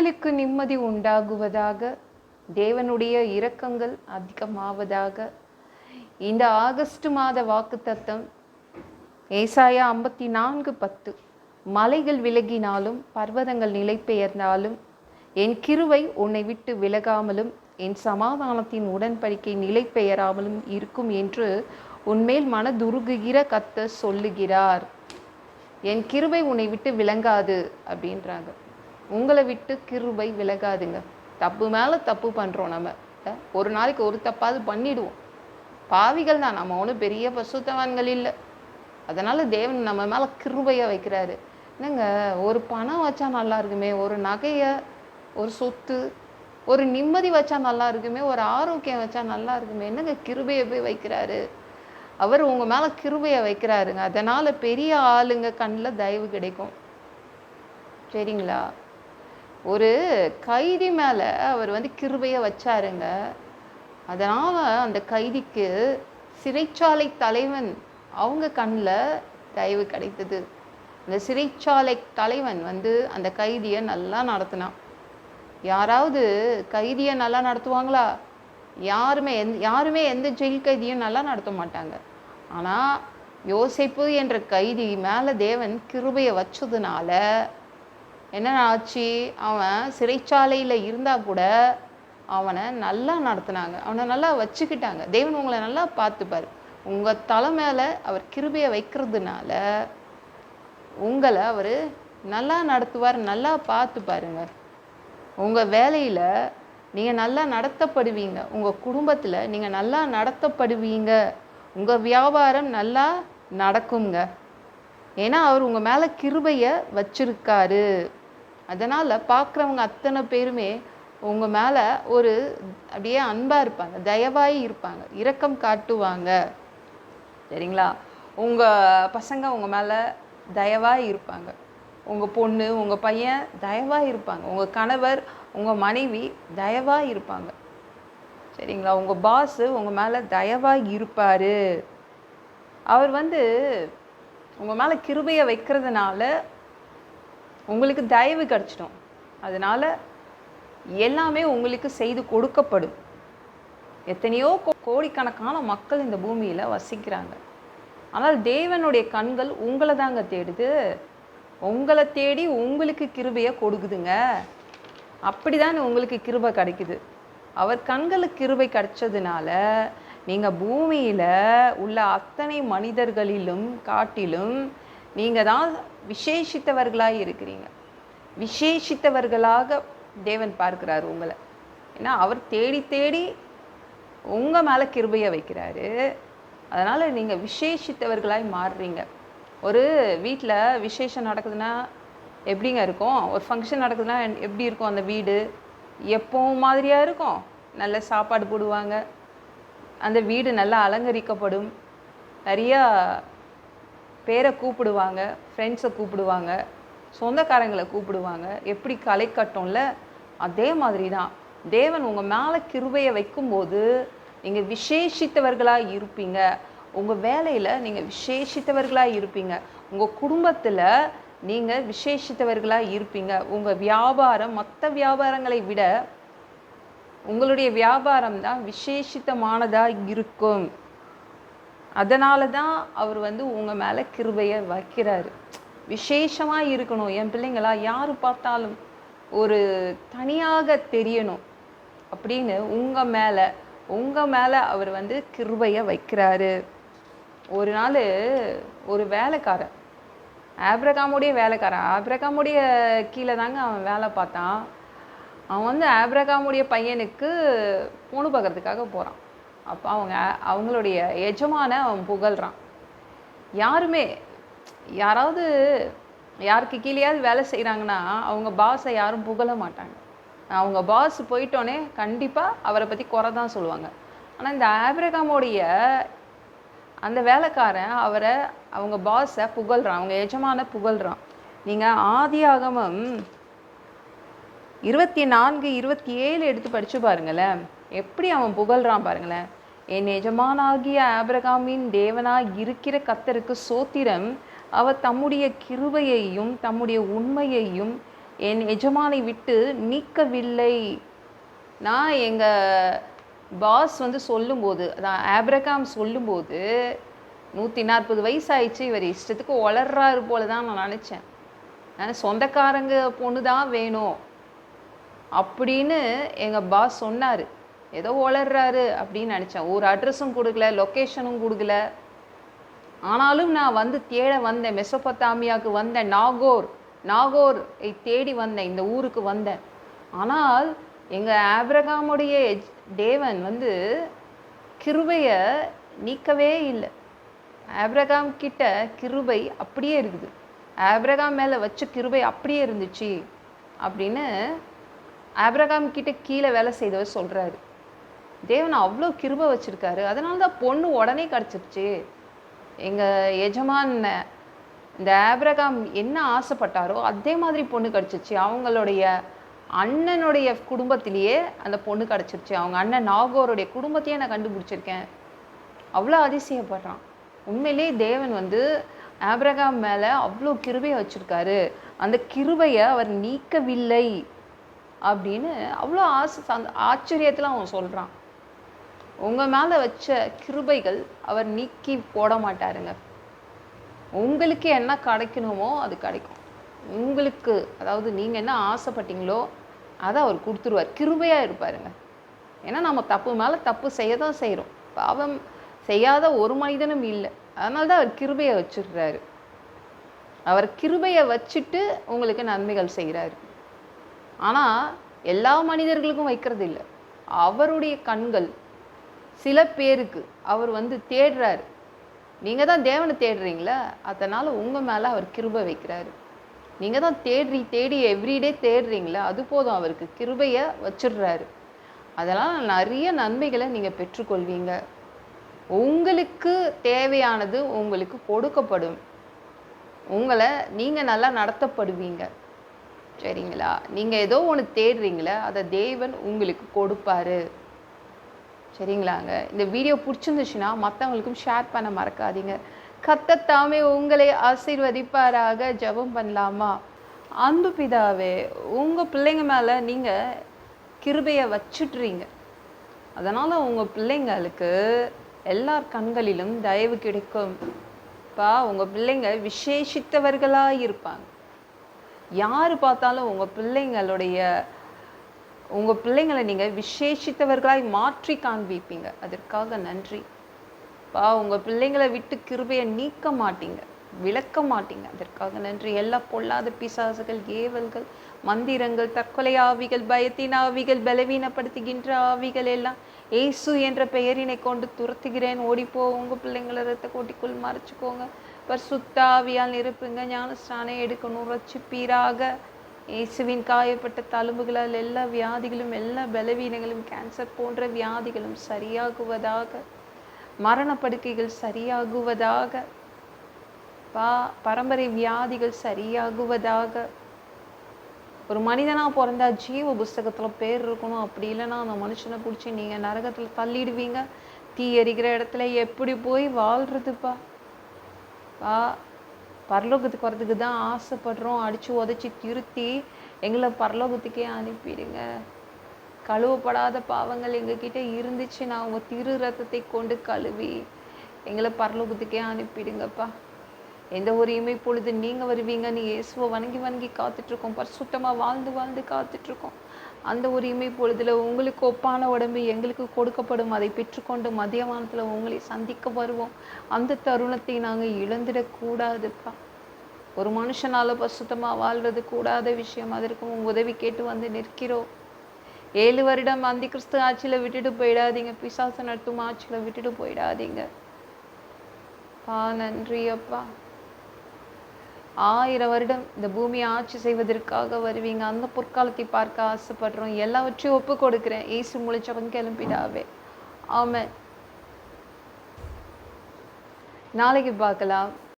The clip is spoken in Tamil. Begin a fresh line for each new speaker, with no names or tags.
உங்களுக்கு நிம்மதி உண்டாகுவதாக. தேவனுடைய இரக்கங்கள் அதிகமாவதாக. இந்த ஆகஸ்ட் மாத வாக்குத்தத்தம் ஏசாயா 54:10. மலைகள் விலகினாலும் பர்வதங்கள் நிலை பெயர்ந்தாலும் என் கிருபை உன்னை விட்டு விலகாமலும் என் சமாதானத்தின் உடன்படிக்கை நிலை பெயராமலும் இருக்கும் என்று உன்மேல் மனதுருகுகிற கர்த்தர் சொல்லுகிறார். என் கிருபை உன்னை விட்டு விலகாது அப்படின்றாங்க. உங்களை விட்டு கிருபை விலகாதுங்க. தப்பு மேலே தப்பு பண்ணுறோம். நம்ம ஒரு நாளைக்கு ஒரு தப்பாவது பண்ணிடுவோம். பாவிகள் தான், நம்ம ஒன்றும் பெரிய பசுத்தவான்கள் இல்லை. அதனால் தேவன் நம்ம மேலே கிருபையை வைக்கிறாரு. என்னங்க, ஒரு பணம் வச்சா நல்லா இருக்குமே, ஒரு நகையை, ஒரு சொத்து, ஒரு நிம்மதி வச்சா நல்லா இருக்குமே, ஒரு ஆரோக்கியம் வச்சா நல்லா இருக்குமே, என்னங்க கிருபையை போய் வைக்கிறாரு. அவர் உங்கள் மேலே கிருபையை வைக்கிறாருங்க. அதனால் பெரிய ஆளுங்க கண்ணில் தயவு கிடைக்கும். சரிங்களா? ஒரு கைதி மேலே அவர் கிருபையை வச்சாருங்க. அதனால் அந்த கைதிக்கு சிறைச்சாலை தலைவன் அவங்க கண்ணில் தயவு கிடைத்தது. அந்த சிறைச்சாலை தலைவன் அந்த கைதியை நல்லா நடத்தினான். யாராவது கைதியை நல்லா நடத்துவாங்களா? யாருமே எந்த ஜெயில் கைதியும் நல்லா நடத்த மாட்டாங்க. ஆனால் யோசேப்பு என்ற கைதி மேலே தேவன் கிருபையை வச்சதுனால என்ன ஆச்சு? அவன் சிறைச்சாலையில் இருந்தால் கூட அவனை நல்லா நடத்தினாங்க, அவனை நல்லா வச்சுக்கிட்டாங்க. தேவன் உங்களை நல்லா பார்த்துப்பார். உங்கள் தலை மேலே அவர் கிருபையை வைக்கிறதுனால உங்களை அவர் நல்லா நடத்துவார், நல்லா பார்த்து பாருங்க. உங்கள் வேலையில் நீங்கள் நல்லா நடத்தப்படுவீங்க, உங்கள் குடும்பத்தில் நீங்கள் நல்லா நடத்தப்படுவீங்க, உங்கள் வியாபாரம் நல்லா நடக்குங்க. ஏன்னா அவர் உங்கள் மேலே கிருபையை வச்சிருக்காரு. அதனால் பார்க்குறவங்க அத்தனை பேருமே உங்கள் மேலே ஒரு அப்படியே அன்பாக இருப்பாங்க, தயவாய் இருப்பாங்க, இரக்கம் காட்டுவாங்க. சரிங்களா? உங்கள் பசங்க உங்கள் மேலே தயவாய் இருப்பாங்க, உங்கள் பொண்ணு உங்கள் பையன் தயவாக இருப்பாங்க, உங்கள் கணவர் உங்கள் மனைவி தயவாக இருப்பாங்க. சரிங்களா? உங்கள் பாஸு உங்கள் மேலே தயவாக இருப்பார். அவர் உங்கள் மேலே கிருபையை வைக்கிறதுனால உங்களுக்கு தயவு கிடச்சிடும். அதனால் எல்லாமே உங்களுக்கு செய்து கொடுக்கப்படும். எத்தனையோ கோடிக்கணக்கான மக்கள் இந்த பூமியில் வசிக்கிறாங்க. ஆனால் தேவனுடைய கண்கள் உங்களை தாங்க தேடுது. உங்களை தேடி உங்களுக்கு கிருபையை கொடுக்குதுங்க. அப்படி தான் உங்களுக்கு கிருபை கிடைக்குது. அவர் கண்களுக்கு கிருபை கிடைச்சதுனால நீங்கள் பூமியில் உள்ள அத்தனை மனிதர்களிலும் காட்டிலும் நீங்கள் தான் விசேஷித்தவர்களாக இருக்கிறீங்க. விசேஷித்தவர்களாக தேவன் பார்க்கிறார் உங்களை. ஏன்னா அவர் தேடி தேடி உங்கள் மேலே கிருபையை வைக்கிறாரு. அதனால் நீங்கள் விசேஷித்தவர்களாய் மாறுறீங்க. ஒரு வீட்டில் விசேஷம் நடக்குதுன்னா எப்படிங்க இருக்கும்? ஒரு ஃபங்க்ஷன் நடக்குதுன்னா எப்படி இருக்கும்? அந்த வீடு எப்பவும் மாதிரியாக இருக்கும். நல்ல சாப்பாடு போடுவாங்க, அந்த வீடு நல்லா அலங்கரிக்கப்படும், நிறையா பேரை கூப்பிடுவாங்க, ஃப்ரெண்ட்ஸை கூப்பிடுவாங்க, சொந்தக்காரங்களை கூப்பிடுவாங்க. எப்படி களை கட்டும்ல, அதே மாதிரி தான் தேவன் உங்கள் மேலே கிருபையை வைக்கும்போது நீங்கள் விசேஷித்தவர்களாக இருப்பீங்க. உங்கள் வேலையில் நீங்கள் விசேஷித்தவர்களாக இருப்பீங்க. உங்கள் குடும்பத்தில் நீங்கள் விசேஷித்தவர்களாக இருப்பீங்க. உங்கள் வியாபாரம் மற்ற வியாபாரங்களை விட உங்களுடைய வியாபாரம் தான் விசேஷித்தமானதாக இருக்கும். அதனால தான் அவர் உங்கள் மேலே கிருபையை வைக்கிறாரு. விசேஷமாக இருக்கணும். என் பிள்ளைங்களா யார் பார்த்தாலும் ஒரு தனியாக தெரியணும் அப்படின்னு உங்கள் மேலே அவர் கிருபையை வைக்கிறாரு. ஒரு நாள் ஒரு வேலைக்காரன், ஆபிரகாமுடைய வேலைக்காரன், ஆபிரகாமுடைய கீழே தாங்க அவன் வேலை பார்த்தான். அவன் ஆபிரகாமுடைய பையனுக்கு பொண்ணு பார்க்கறதுக்காக போகிறான். அப்போ அவங்களுடைய எஜமான அவன் புகழ்கிறான். யாராவது யாருக்கு கீழேயாவது வேலை செய்கிறாங்கன்னா அவங்க பாஸை யாரும் புகழ மாட்டாங்க. அவங்க பாஸ் போயிட்டோன்னே கண்டிப்பாக அவரை பற்றி குறை தான் சொல்லுவாங்க. ஆனால் இந்த ஆபிரகாமுடைய அந்த வேலைக்காரன் அவங்க பாஸை புகழ்கிறான், அவங்க எஜமான புகழ்கிறான். நீங்கள் ஆதியாகமம் 24:27 எடுத்து படித்து பாருங்களேன், எப்படி அவன் புகழ்கிறான் பாருங்களேன். என் எஜமானாகிய ஆபிரகாமின் தேவனாய் இருக்கிற கர்த்தருக்கு சோத்திரம், அவர் தம்முடைய கிருபையையும் தம்முடைய உண்மையையும் என் எஜமானை விட்டு நீக்கவில்லை. நான் எங்கள் பாஸ் வந்து சொல்லும்போது, அதான் ஆபிரகாம் சொல்லும்போது 140 வயசு ஆயிடுச்சு, இவர் இஷ்டத்துக்கு வளர்றாரு போல தான் நான் நினச்சேன். சொந்தக்காரங்க பொண்ணு தான் வேணும் அப்படின்னு எங்கள் பாஸ் சொன்னார். ஏதோ வளர்றாரு அப்படின்னு நினச்சேன். ஒரு அட்ரஸும் கொடுக்கல, லொக்கேஷனும் கொடுக்கல. ஆனாலும் நான் வந்து தேட வந்தேன். மெசொப்பொத்தாமியாவுக்கு வந்தேன். நாகோர் தேடி வந்தேன், இந்த ஊருக்கு வந்தேன். ஆனால் எங்கள் ஆபிரகாமுடைய தேவன் வந்து கிருபையை நீக்கவே இல்லை. ஆபிரகாம் கிட்ட கிருபை அப்படியே இருக்குது. ஆபிரகாம் மேலே வச்ச கிருபை அப்படியே இருந்துச்சு அப்படின்னு ஆபிரகாம் கிட்ட கீழே வேலை செய்தவர் சொல்கிறாரு. தேவன் அவ்வளோ கிருபை வச்சுருக்காரு. அதனால தான் பொண்ணு உடனே கிடச்சிருச்சு. எங்கள் எஜமான் இந்த ஆபிரகாம் என்ன ஆசைப்பட்டாரோ அதே மாதிரி பொண்ணு கிடச்சிருச்சு. அவங்களுடைய அண்ணனுடைய குடும்பத்திலேயே அந்த பொண்ணு கிடச்சிருச்சு. அவங்க அண்ணன் நாகோருடைய குடும்பத்தையே நான் கண்டுபிடிச்சிருக்கேன். அவ்வளோ அதிசயப்படுறான். உண்மையிலே தேவன் வந்து ஆபிரகாம் மேலே அவ்வளோ கிருபையை வச்சுருக்காரு. அந்த கிருபையை அவர் நீக்கவில்லை அப்படின்னு அவ்வளோ ஆச்சரியத்தில் அவன் சொல்கிறான். உங்கள் மேலே வச்ச கிருபைகள் அவர் நீக்கி போட மாட்டாருங்க. உங்களுக்கு என்ன கிடைக்கணுமோ அது கிடைக்கும். உங்களுக்கு, அதாவது நீங்கள் என்ன ஆசைப்பட்டீங்களோ அதை அவர் கொடுத்துருவார். கிருபையாக இருப்பாருங்க. ஏன்னா நம்ம தப்பு மேலே தப்பு செய்ய தான் செய்கிறோம். பாவம் செய்யாத ஒரு மனிதனும் இல்லை. அதனால தான் அவர் கிருபையை வச்சுடுறாரு. அவர் கிருபையை வச்சுட்டு உங்களுக்கு நன்மைகள் செய்கிறாரு. ஆனால் எல்லா மனிதர்களுக்கும் வைக்கிறது இல்லை. அவருடைய கண்கள் சில பேருக்கு அவர் வந்து தேடுறாரு. நீங்கள் தான் தேவனை தேடுறீங்களா, அதனால் உங்கள் மேலே அவர் கிருபை வைக்கிறாரு. நீங்கள் தான் தேடி எவ்ரிடே தேடுறீங்களா, அது போதும், அவருக்கு கிருபையை வச்சிடுறாரு. அதெல்லாம் நிறைய நன்மைகளை நீங்கள் பெற்றுக்கொள்வீங்க. உங்களுக்கு தேவையானது உங்களுக்கு கொடுக்கப்படும். உங்களை நீங்கள் நல்லா நடத்தப்படுவீங்க. சரிங்களா? நீங்கள் ஏதோ ஒன்று தேடுறீங்களா, அதை தேவன் உங்களுக்கு கொடுப்பாரு. சரிங்களாங்க? இந்த வீடியோ பிடிச்சிருந்துச்சுன்னா மற்றவங்களுக்கும் ஷேர் பண்ண மறக்காதீங்க. கர்த்தர் தாமே உங்களை ஆசீர்வதிப்பாராக. ஜெபம் பண்ணலாமா? அன்பு பிதாவே, உங்கள் பிள்ளைங்க மேலே நீங்கள் கிருபையை வச்சுட்றீங்க. அதனால் உங்கள் பிள்ளைங்களுக்கு எல்லார் கண்களிலும் தயவு கிடைக்கும். உங்கள் பிள்ளைங்க விசேஷித்தவர்களாக இருப்பாங்க. யார் பார்த்தாலும் உங்கள் பிள்ளைங்களை நீங்கள் விசேஷித்தவர்களாய் மாற்றி காண்பிப்பீங்க. அதற்காக நன்றி. உங்கள் பிள்ளைங்களை விட்டு கிருபையை நீக்க மாட்டீங்க, விளக்க மாட்டீங்க. அதற்காக நன்றி. எல்லா பொல்லாத பிசாசுகள், ஏவல்கள், மந்திரங்கள், தற்கொலை ஆவிகள், பயத்தின் ஆவிகள், பலவீனப்படுத்துகின்ற ஆவிகள் எல்லாம் ஏசு என்ற பெயரினை கொண்டு துரத்துகிறேன். ஓடிப்போ. உங்கள் பிள்ளைங்களை ரத்த கோட்டிக்குள் மறைச்சிக்கோங்க. பரிசுத்த ஆவியால் நிரப்புங்க. ஞானஸ்நானம் எடுக்கணும். ரட்சிப்பீராக. இயேசுவின் காயப்பட்ட தழும்புகளால் எல்லா வியாதிகளும், எல்லா பலவீனங்களும், கேன்சர் போன்ற வியாதிகளும் சரியாகுவதாக. மரணப்படுக்கைகள் சரியாகுவதாக. பரம்பரை வியாதிகள் சரியாகுவதாக. ஒரு மனிதனாக பிறந்தா ஜீவ புஸ்தகத்தில் பேர் இருக்கணும். அப்படி இல்லைன்னா அந்த மனுஷனை பிடிச்சி நீங்கள் நரகத்தில் தள்ளிடுவீங்க. தீ எரிக்கிற இடத்துல எப்படி போய் வாழ்கிறதுப்பா? பரலோகத்துக்கு வரதுக்கு தான் ஆசைப்படுறோம். அடித்து உதச்சி திருத்தி எங்களை பரலோகத்துக்கே அனுப்பிடுங்க. கழுவப்படாத பாவங்கள் எங்ககிட்ட இருந்துச்சு, நான் உங்கள் திரு ரத்தத்தை கொண்டு கழுவி எங்களை பரலோகத்துக்கே அனுப்பிடுங்கப்பா. எந்த ஒரு இமைப்பொழுது நீங்கள் வருவீங்கன்னு இயேசுவை வணங்கி காத்துட்ருக்கோம். பரிசுத்தமாக வாழ்ந்து காத்துட்ருக்கோம். அந்த ஒரு இமைப்பொழுதில் உங்களுக்கு ஒப்பான உடம்பு எங்களுக்கு கொடுக்கப்படும். அதை பெற்றுக்கொண்டு மதியமானத்தில் உங்களை சந்திக்க வருவோம். அந்த தருணத்தை நாங்கள் இழந்துடக்கூடாதுப்பா. ஒரு மனுஷனால் பரிசுத்தமாக வாழ்றது கூடாத விஷயம். அதற்கு உதவி கேட்டு வந்து நிற்கிறோம். 7 வருடம் அந்தி கிறிஸ்து ஆட்சியில் விட்டுட்டு போயிடாதீங்க. பிசாசு நடத்தும் ஆட்சியில் விட்டுட்டு போயிடாதீங்க. நன்றி அப்பா. 1000 வருடம் இந்த பூமியை ஆட்சி செய்வதற்காக வருவீங்க. அந்த பொற்காலத்தை பார்க்க ஆசைப்படுறோம். எல்லாவற்றையும் ஒப்பு கொடுக்குறேன். இயேசு மூலம் கிளம்பிடாவே. ஆமென். நாளைக்கு பார்க்கலாம்.